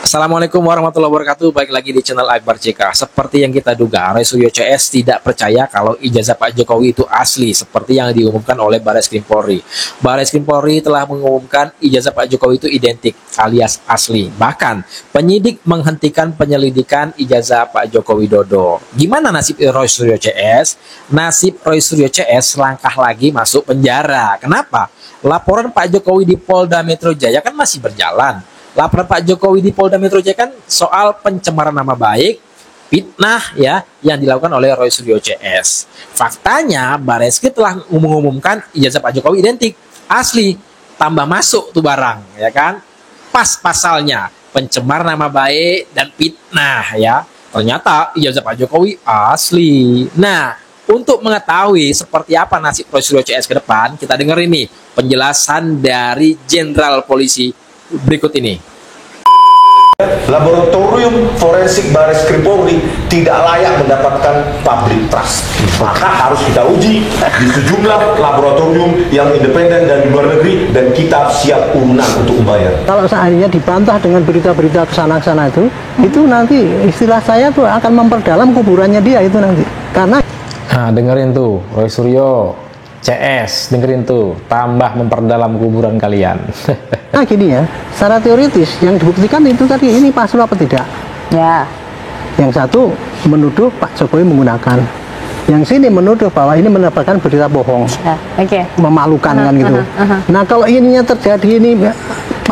Assalamualaikum warahmatullahi wabarakatuh. Baik lagi di channel Akbar CK. Seperti yang kita duga, Roy Suryo CS tidak percaya kalau ijazah Pak Jokowi itu asli seperti yang diumumkan oleh Barreskrim Polri. Barreskrim Polri telah mengumumkan ijazah Pak Jokowi itu identik alias asli. Bahkan penyidik menghentikan penyelidikan ijazah Pak Joko Widodo. Gimana nasib Roy Suryo CS? Nasib Roy Suryo CS langkah lagi masuk penjara. Kenapa? Laporan Pak Jokowi di Polda Metro Jaya kan masih berjalan. Laporan Pak Jokowi di Polda Metro Jaya kan soal pencemaran nama baik, fitnah ya yang dilakukan oleh Roy Suryo CS. Faktanya Barreskrim telah mengumumkan ijazah Pak Jokowi identik, asli, tambah masuk tuh barang ya kan. Pas pasalnya pencemaran nama baik dan fitnah ya. Ternyata ijazah Pak Jokowi asli. Nah, untuk mengetahui seperti apa nasib Roy Suryo CS ke depan, kita dengar ini penjelasan dari Jenderal Polisi berikut ini. Laboratorium forensik Barreskrim Polri tidak layak mendapatkan public trust. Maka harus kita uji di sejumlah laboratorium yang independen dan di luar negeri, dan kita siap urunan untuk membayar. Kalau seandainya dibantah dengan berita-berita kesana-kesana itu nanti istilah saya tuh akan memperdalam kuburannya dia itu nanti. Karena Dengerin tuh Roy Suryo CS, dengerin tuh, tambah memperdalam kuburan kalian. nah gini ya, secara teoritis yang dibuktikan itu tadi ini pasal apa tidak? Ya. Yang satu menuduh Pak Jokowi menggunakan, yang sini menuduh bahwa ini mendapatkan berita bohong, memalukan kan gitu. Nah kalau ininya terjadi ini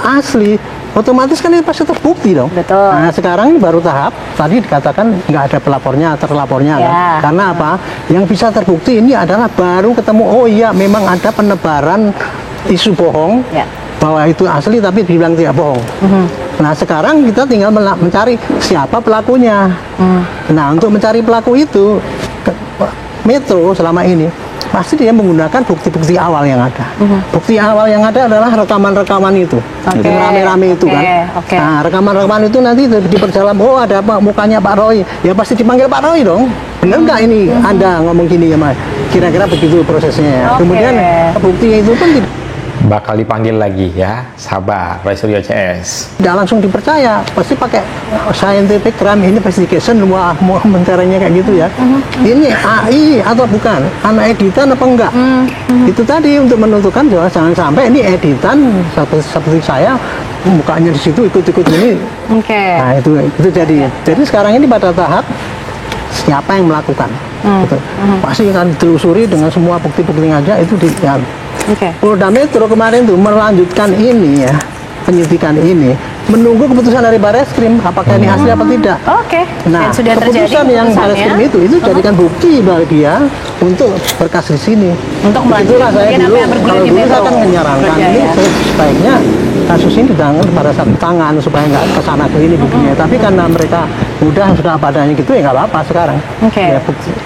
asli, otomatis kan ini pasti terbukti dong. Betul. Nah sekarang ini baru tahap tadi dikatakan nggak ada pelapornya, terlapornya kan. Karena apa? Yang bisa terbukti ini adalah baru ketemu, oh iya memang ada penebaran isu bohong bahwa itu asli tapi dibilang tidak bohong. Nah sekarang kita tinggal mencari siapa pelakunya. Nah untuk mencari pelaku itu Metro selama ini pasti dia menggunakan bukti-bukti awal yang ada. Bukti awal yang ada adalah rekaman-rekaman itu, itu rame-rame itu kan. Nah rekaman-rekaman itu nanti diperdalam, oh ada apa mukanya Pak Roy, ya pasti dipanggil Pak Roy dong. Bener nggak ini Anda ngomong gini ya Mas? Kira-kira begitu prosesnya ya. Kemudian bukti itu pun Bakal dipanggil lagi ya, sabar Roy Suryo CS. tidak langsung dipercaya, pasti pakai scientific crime investigation, mau mencaranya kayak gitu ya. Ini AI atau bukan, anak editan apa enggak? Itu tadi untuk menentukan bahwa jangan sampai ini editan seperti saya mukanya di situ ikut-ikut ini. Nah itu jadi sekarang ini pada tahap siapa yang melakukan, gitu. Pasti akan ditelusuri dengan semua bukti-bukti yang ada itu Polda Metro kemarin tuh melanjutkan ini ya, penyidikan ini, menunggu keputusan dari Barreskrim apakah ini asli apa tidak. Nah sudah keputusan yang Barreskrim itu jadikan bukti bagi dia untuk berkas di sini. Untuk itulah saya dulu, kalau dulu saya kan menyarankan ini sebaiknya kasus ini ditangani pada satu tangan supaya nggak kesana ke ini buktinya. Tapi karena mereka sudah padanya gitu ya nggak apa-apa sekarang.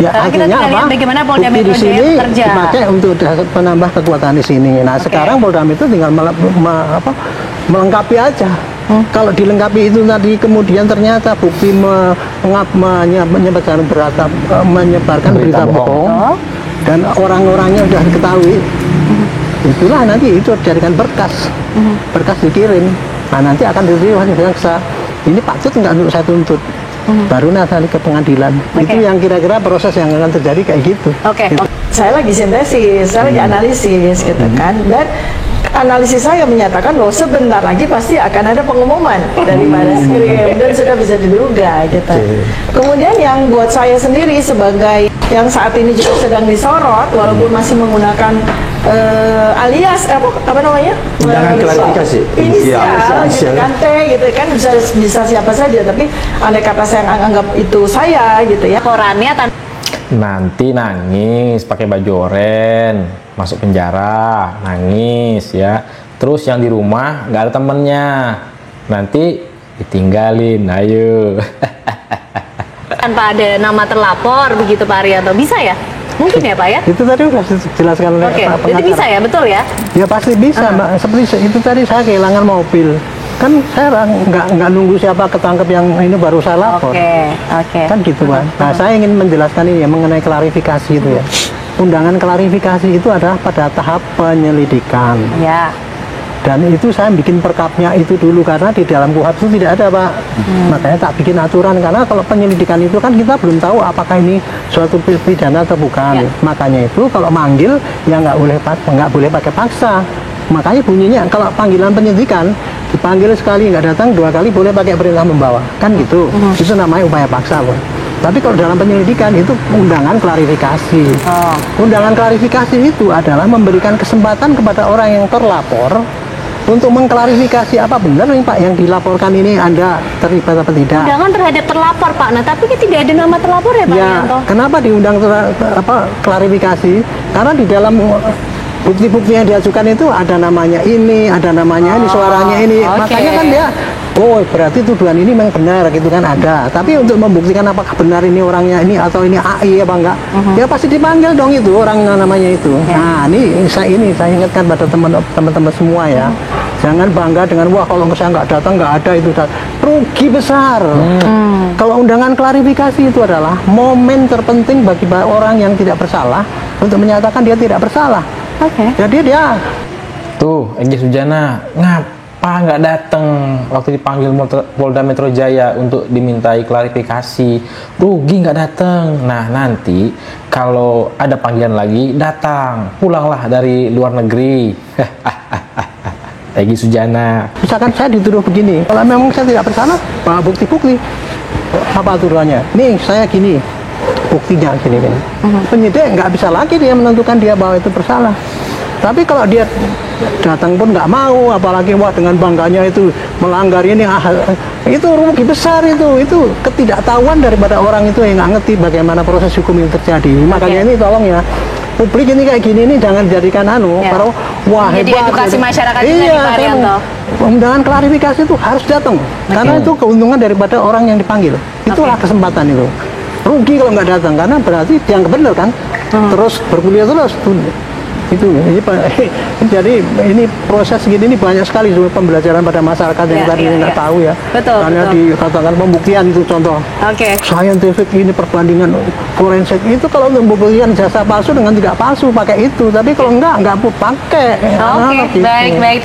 Akhirnya apa? Bukti di sini dipakai untuk menambah kekuatan di sini. Nah sekarang Polda Metro tinggal melengkapi aja. Kalau dilengkapi itu tadi kemudian ternyata bukti menyebarkan berita bohong dan orang-orangnya sudah diketahui, itulah nanti itu dijadikan berkas dikirim. Nah nanti akan diterima jaksa, ini patut nggak untuk saya tuntut, baru nanti ke pengadilan. Itu yang kira-kira proses yang akan terjadi kayak gitu. Saya lagi sintesis, saya lagi analisis gitu kan, dan analisis saya menyatakan bahwa sebentar lagi pasti akan ada pengumuman dari Barreskrim dan sudah bisa diduga gitu. Kemudian yang buat saya sendiri sebagai yang saat ini juga sedang disorot walaupun masih menggunakan alias apa namanya? Jangan klarifikasi. Inisial gitu kan, T gitu kan, bisa siapa saja, tapi andai kata saya anggap itu saya gitu ya. Korannya Nanti nangis pakai baju oren, masuk penjara, nangis ya. Terus yang di rumah nggak ada temennya, nanti ditinggalin, ayo. tanpa ada nama terlapor begitu Pak Arianto, bisa ya? Mungkin ya Pak ya? Itu tadi udah dijelaskan oleh Pak pengacara. Itu bisa ya, betul ya? Ya pasti bisa Mbak, seperti itu tadi saya kehilangan mobil. Kan saya nggak nunggu siapa ketangkep yang ini baru saya lapor. Kan gitu Pak. Nah saya ingin menjelaskan ini ya mengenai klarifikasi itu ya. Undangan klarifikasi itu adalah pada tahap penyelidikan. Dan itu saya bikin perkapnya itu dulu karena di dalam KUHP itu tidak ada, Pak. Makanya tak bikin aturan karena kalau penyelidikan itu kan kita belum tahu apakah ini suatu pidana atau bukan. Makanya itu kalau manggil ya nggak boleh pakai paksa. Makanya bunyinya kalau panggilan penyidikan dipanggil sekali nggak datang, 2 kali boleh pakai perintah membawa, kan gitu. Itu namanya upaya paksa, Pak. Tapi kalau dalam penyelidikan itu undangan klarifikasi. Undangan klarifikasi itu adalah memberikan kesempatan kepada orang yang terlapor untuk mengklarifikasi apa benar nih Pak yang dilaporkan ini Anda terlibat apa tidak. Undangan terhadap terlapor Pak, nah tapi tidak ada nama terlapor ya Pak Yanto? Kenapa diundang klarifikasi? Karena di dalam bukti-bukti yang diajukan itu ada namanya ini, ada namanya ini, suaranya ini. Makanya kan dia, berarti tuduhan ini memang benar gitu kan ada. Tapi untuk membuktikan apakah benar ini orangnya ini atau ini AI apa enggak, ya pasti dipanggil dong itu orang namanya itu. Nah ini saya ingatkan pada teman-teman semua ya. Jangan bangga dengan wah kalau saya nggak datang nggak ada itu rugi besar. Kalau undangan klarifikasi itu adalah momen terpenting bagi orang yang tidak bersalah untuk menyatakan dia tidak bersalah. Jadi dia tuh Egy Sujana ngapa nggak datang waktu dipanggil Polda Metro Jaya untuk dimintai klarifikasi, rugi nggak datang. Nah nanti kalau ada panggilan lagi datang, pulanglah dari luar negeri. Egy Sujana. Misalkan saya dituduh begini, kalau memang saya tidak bersalah, bawa bukti-bukti. Apa aturannya? Nih saya gini, buktinya gini. Penyidik nggak bisa lagi dia menentukan dia bahwa itu bersalah. Tapi kalau dia datang pun nggak mau, apalagi wah dengan bangganya itu melanggar ini, itu rugi besar itu ketidaktahuan daripada orang itu yang nggak ngerti bagaimana proses hukum yang terjadi. Makanya ini tolong ya. Publik ini kayak gini nih jangan jadikan kalau wah jadi hebat edukasi gitu. Masyarakat juga nih Pak Arianto. Undangan klarifikasi itu harus datang karena itu keuntungan daripada orang yang dipanggil. Itulah kesempatan itu. Rugi kalau nggak datang karena berarti dianggap benar kan. Terus berkuliah terus itu jadi ini proses gini ini banyak sekali pembelajaran pada masyarakat yang tadi nggak tahu ya. Betul, karena dikatakan pembuktian itu contoh scientific ini perbandingan forensik itu kalau untuk membuktikan jasa palsu dengan tidak palsu pakai itu, tapi kalau nggak pakai. Baik.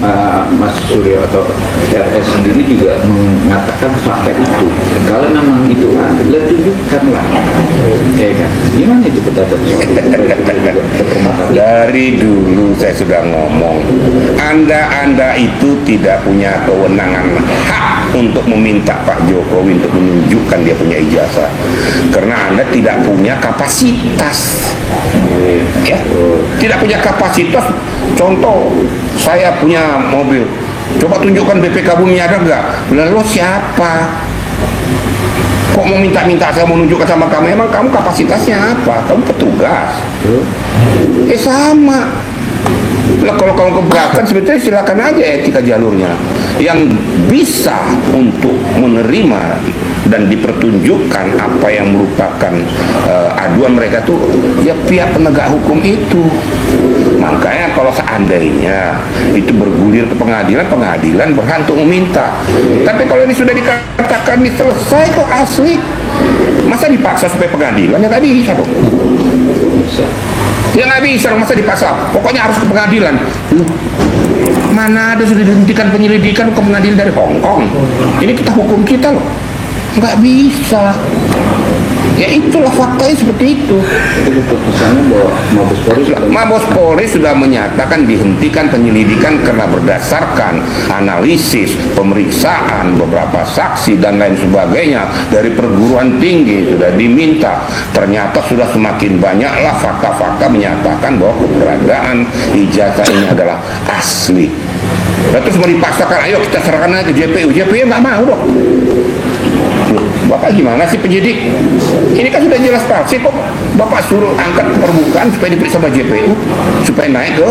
Mas Suryo atau RS sendiri juga mengatakan fakta itu. Kalau memang itu ada, tunjukkanlah. Ya kan? Gimana itu pendapat dari dulu saya sudah ngomong, Anda itu tidak punya kewenangan hak untuk meminta Pak Jokowi untuk menunjukkan dia punya ijazah, karena Anda tidak punya kapasitas. Ya, tidak punya kapasitas. Contoh, saya punya mobil, coba tunjukkan BPK Bumi ada nggak? Lalu siapa? Kok mau minta-minta saya mau nunjukkan sama kamu? Emang kamu kapasitasnya apa? Kamu petugas. Sama. Lah kalau kamu keberatan sebetulnya silakan aja etika jalurnya. Yang bisa untuk menerima dan dipertunjukkan apa yang merupakan aduan mereka tuh ya pihak penegak hukum itu. Makanya kalau seandainya itu bergulir ke pengadilan berhak untuk meminta. Tapi kalau ini sudah dikatakan ini selesai kok asli, masa dipaksa supaya pengadilan? Ya nggak bisa dong. Ya nggak bisa, masa dipaksa. Pokoknya harus ke pengadilan. Mana ada sudah dihentikan penyelidikan ke pengadilan dari Hongkong? Ini kita hukum kita loh. Nggak bisa. Ya itulah faktanya seperti itu. Keputusannya bahwa Mabes Polri sudah menyatakan dihentikan penyelidikan karena berdasarkan analisis, pemeriksaan beberapa saksi dan lain sebagainya dari perguruan tinggi sudah diminta. Ternyata sudah semakin banyaklah fakta-fakta menyatakan bahwa keberadaan ijazah ini adalah asli. Lalu terus mau dipaksakan, ayo kita serahkan aja ke JPU. JPU nggak mau dong. Bapak gimana sih penyidik? Ini kan sudah jelas pasti kok. Bapak suruh angkat permukaan supaya diperiksa sama JPU supaya naik ke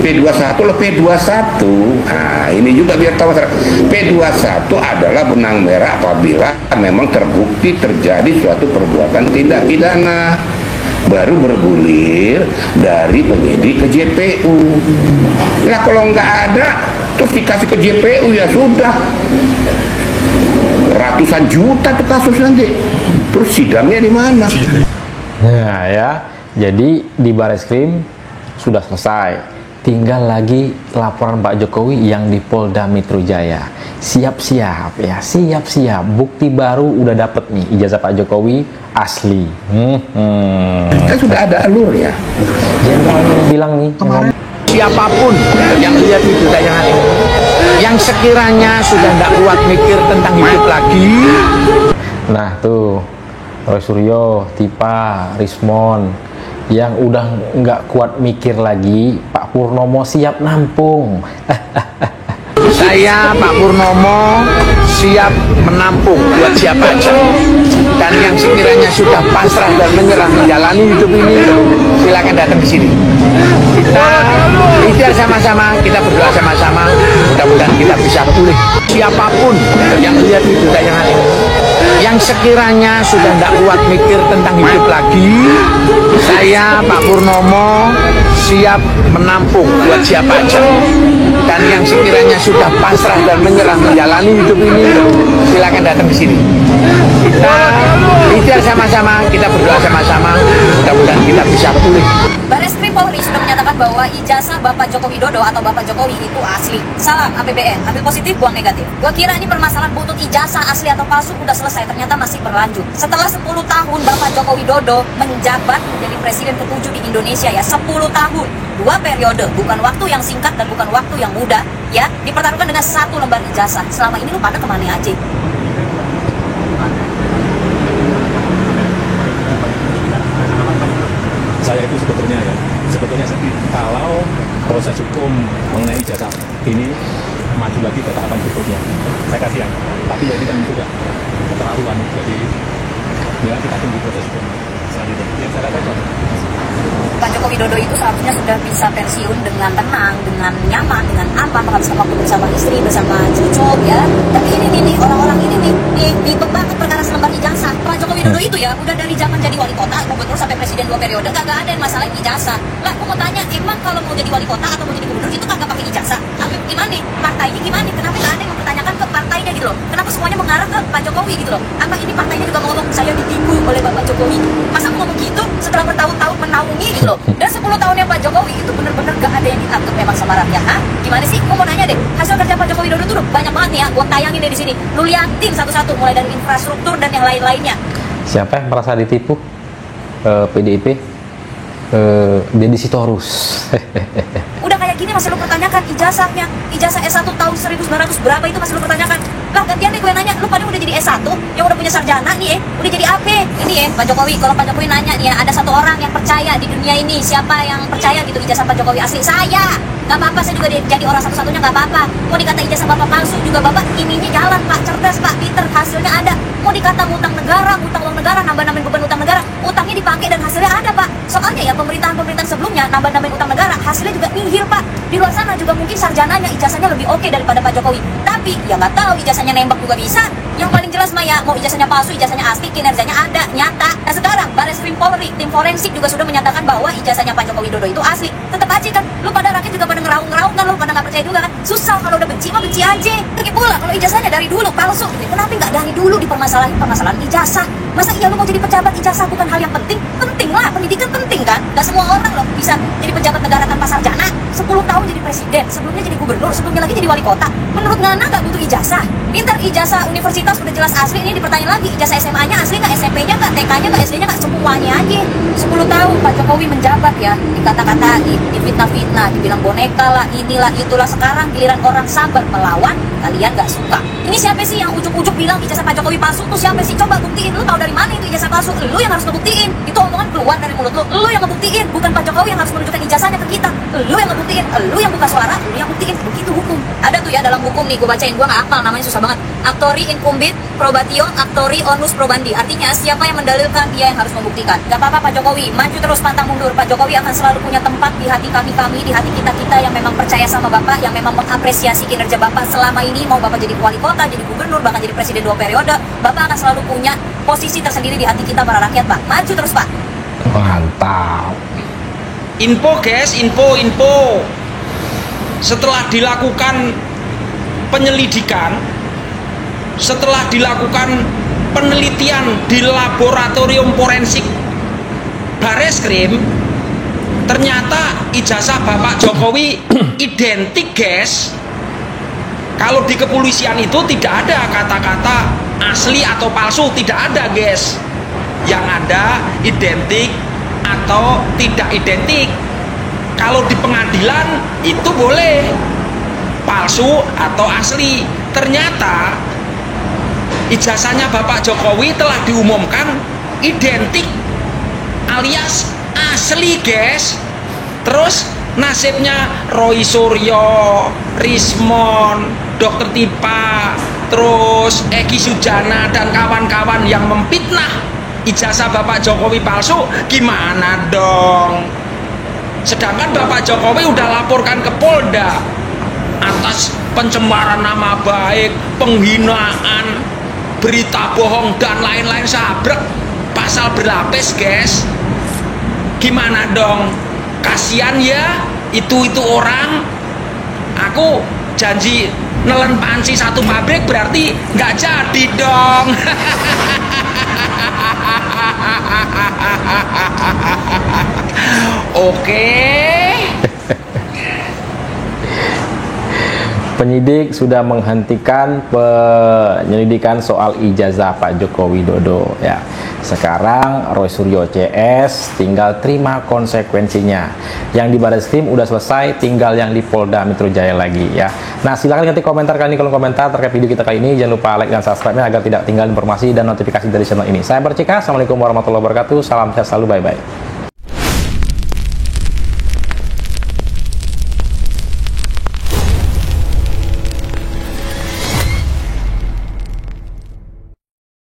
P21 atau P21. Nah ini juga biar tahu masyarakat. P21 adalah benang merah apabila memang terbukti terjadi suatu perbuatan tindak pidana, baru bergulir dari penyidik ke JPU. Nah kalau nggak ada terus dikasih ke JPU ya sudah ratusan juta tuh kasus nanti. Terus sidangnya di mana? Nah ya, jadi di Bareskrim sudah selesai. tinggal lagi laporan Pak Jokowi yang di Polda Metro Jaya. Siap-siap ya, siap-siap. Bukti baru udah dapet nih, ijazah Pak Jokowi asli. Kan sudah ada alur ya. Jenderal bilang nih, Siapapun yang lihat itu tayangan ini, yang sekiranya sudah tidak kuat mikir tentang hidup lagi. nah tuh Roy Suryo, Tipa, Rismon yang udah nggak kuat mikir lagi, Pak Purnomo siap nampung. Saya Pak Purnomo siap menampung buat siapa aja. Dan yang sekiranya sudah pasrah dan menyerah menjalani hidup ini, silakan datang ke sini. Kita ikhtiar sama-sama, kita berdoa sama-sama, mudah-mudahan kita bisa pulih. Siapapun yang lihat itu tayangan ini, yang sekiranya sudah tidak kuat mikir tentang hidup lagi, saya Pak Purnomo siap menampung buat siapa aja. Dan yang sekiranya sudah pasrah dan menyerah menjalani hidup ini, silakan datang ke sini. Kita ikhtiar sama-sama, kita berdoa sama-sama, mudah-mudahan kita bisa pulih. Bareskrim Polri sudah menyatakan bahwa ijazah Bapak Joko Widodo atau Bapak Jokowi itu asli. Salam APBN, ambil positif, buang negatif. Gua kira ini permasalahan buntut ijazah asli atau palsu udah selesai, ternyata masih berlanjut. Setelah 10 tahun Bapak Joko Widodo menjabat menjadi presiden ke-7 di Indonesia ya, 10 tahun. 2 periode, bukan waktu yang singkat dan bukan waktu yang mudah ya, dipertaruhkan dengan 1 lembar ijazah. Selama ini lu pada kemana aja? Saya itu sebetulnya kalau proses hukum mengenai ijazah ini maju lagi ke tahapan berikutnya, saya kasihan. Tapi ya ini kan juga keterlaluan, jadi ya kita tunggu proses hukum selanjutnya. Ya, saya rasa Pak Joko Widodo itu seharusnya sudah bisa pensiun dengan tenang, dengan nyaman, dengan aman, menghabiskan waktu bersama istri, bersama cucu ya. Tapi ini orang-orang ini dibebankan perkara selembar ijazah. Pak Joko Widodo itu ya udah dari zaman jadi wali kota, gubernur sampai presiden 2 periode gak ada yang masalah ijazah. Lah, aku mau tanya, emang kalau mau jadi wali kota atau mau jadi gubernur itu kagak pakai ijazah? Tapi gimana? Partainya gimana? Kenapa gak ada yang mempertanyakan ke partainya gitu loh? Kenapa semuanya mengarah ke Pak Jokowi gitu loh? Apa ini partainya juga ngomong saya ditipu oleh Bapak Jokowi? Masa aku ngomong gitu setelah bertahun-tahun menaungi gitu loh? Dan 10 tahunnya Pak Jokowi itu bener-bener gak ada yang dianggap memang sama rakyat. Hah? Gimana sih? Gue mau nanya deh, hasil kerja Pak Joko Widodo itu banyak banget nih ya. Gue tayangin deh di sini. Lu liatin satu-satu, mulai dari infrastruktur dan yang lain-lainnya. Siapa yang merasa ditipu? PDIP, Deddy Sitorus. Udah kayak gini masih lu pertanyakan ijazahnya. Ijazah S1 tahun 1900 berapa itu masih lu pertanyakan. Lah gantian deh gue nanya, lu pada udah jadi S1 yang udah punya sarjana nih udah jadi AP. Ini Pak Jokowi, kalau Pak Jokowi nanya nih ya, ada satu orang yang percaya di dunia ini, siapa yang percaya gitu ijazah Pak Jokowi asli? Saya. Gak apa-apa, saya juga jadi orang satu-satunya gak apa-apa. Mau dikata ijazah Bapak palsu juga Bapak ininya jalan Pak, cerdas Pak, pinter, hasilnya ada. Mau dikata ngutang negara, ngutang uang negara, nambah-nambahin beban utang negara, utangnya dipakai dan hasilnya ada Pak. Soalnya ya pemerintahan-pemerintahan sebelumnya nambah-nambahin utang negara, hasilnya juga nihil Pak. Di luar sana juga mungkin sarjananya, ijazahnya lebih oke daripada Pak Jokowi. Tapi ya nggak tahu, ijazahnya nembak juga bisa. Yang paling jelas mah ya, mau ijazahnya palsu, ijazahnya asli, kinerjanya ada, nyata. Nah sekarang Bareskrim Polri, tim forensik juga sudah menyatakan bahwa ijazahnya Pak Joko Widodo itu asli. Tetap aja kan, lu pada rakyat juga pada ngeraung-ngeraung kan, lu pada nggak percaya juga kan. Susah kalau udah benci mah benci aja. Lagi pula kalau ijazahnya dari dulu palsu, kenapa nggak dari dulu dipermasalahin permasalahan ijazah? Masa iya lu mau jadi pejabat, ijazah bukan hal yang penting? Penting lah, pendidikan penting kan. Gak semua orang loh bisa jadi pejabat negara tanpa sarjana. 10 tahun jadi presiden, sebelumnya jadi gubernur, sebelumnya lagi jadi wali kota. Menurut Nana gak butuh ijazah. Pintar ijazah universitas udah jelas asli, ini dipertanyaan lagi ijazah SMA-nya asli nggak, SMP-nya nggak, TK-nya nggak, SD-nya nggak, semuanya aja. 10 tahun Pak Jokowi menjabat ya, dikata-katain, difitnah-fitnah, dibilang boneka lah, inilah, itulah. Sekarang giliran orang sabar melawan, kalian nggak suka. Ini siapa sih yang ujuk-ujuk bilang ijazah Pak Jokowi palsu? Tuh siapa sih? Coba buktiin. Lu tahu dari mana itu ijazah palsu? Lu yang harus ngebuktiin. Itu omongan keluar dari mulut lu. Lu yang ngebuktiin, bukan Pak Jokowi yang harus menunjukkan ijazahnya ke kita. Lu yang ngebuktiin, lu yang buka suara, lu yang buktiin. Begitu hukum. Ada tuh ya dalam hukum nih, gue bacain, gue nggak hafal namanya, susah banget. Actori incumbit probatio actori onus probandi. Artinya siapa yang mendalilkan dia yang harus membuktikan. Gak apa-apa Pak Jokowi, maju terus pantang mundur. Pak Jokowi akan selalu punya tempat di hati kami, di hati kita-kita yang memang percaya sama Bapak, yang memang mengapresiasi kinerja Bapak selama ini. Mau Bapak jadi wali kota, jadi gubernur, bahkan jadi presiden 2 periode, Bapak akan selalu punya posisi tersendiri di hati kita para rakyat Pak. Maju terus Pak. Mantap. Info guys, info. Setelah dilakukan penyelidikan, setelah dilakukan penelitian di laboratorium forensik Bareskrim, Ternyata ijazah Bapak Jokowi identik, guys. Kalau di kepolisian itu tidak ada kata-kata asli atau palsu, tidak ada, guys. Yang ada identik atau tidak identik. Kalau di pengadilan itu boleh palsu atau asli. Ternyata ijazahnya Bapak Jokowi telah diumumkan identik alias asli, guys. Terus nasibnya Roy Suryo, Rismon, Dr. Tipa, terus Egi Sujana dan kawan-kawan yang memfitnah ijazah Bapak Jokowi palsu, gimana dong? Sedangkan Bapak Jokowi udah laporkan ke Polda atas pencemaran nama baik, penghinaan, berita bohong dan lain-lain, sabrek pasal berlapis, guys. Gimana dong? Kasihan ya itu orang. Aku janji nelen panci satu pabrik, berarti nggak jadi dong. Oke. Penyidik sudah menghentikan penyelidikan soal ijazah Pak Joko Widodo ya. Sekarang Roy Suryo CS tinggal terima konsekuensinya. Yang di Barreskrim udah selesai, tinggal yang di Polda Metro Jaya lagi ya. Nah, silakan ketik komentar kalian di kolom komentar terkait video kita kali ini. Jangan lupa like dan subscribe-nya agar tidak tinggal informasi dan notifikasi dari channel ini. Saya Akbar Cika. Assalamualaikum warahmatullahi wabarakatuh. Salam sehat selalu, bye bye.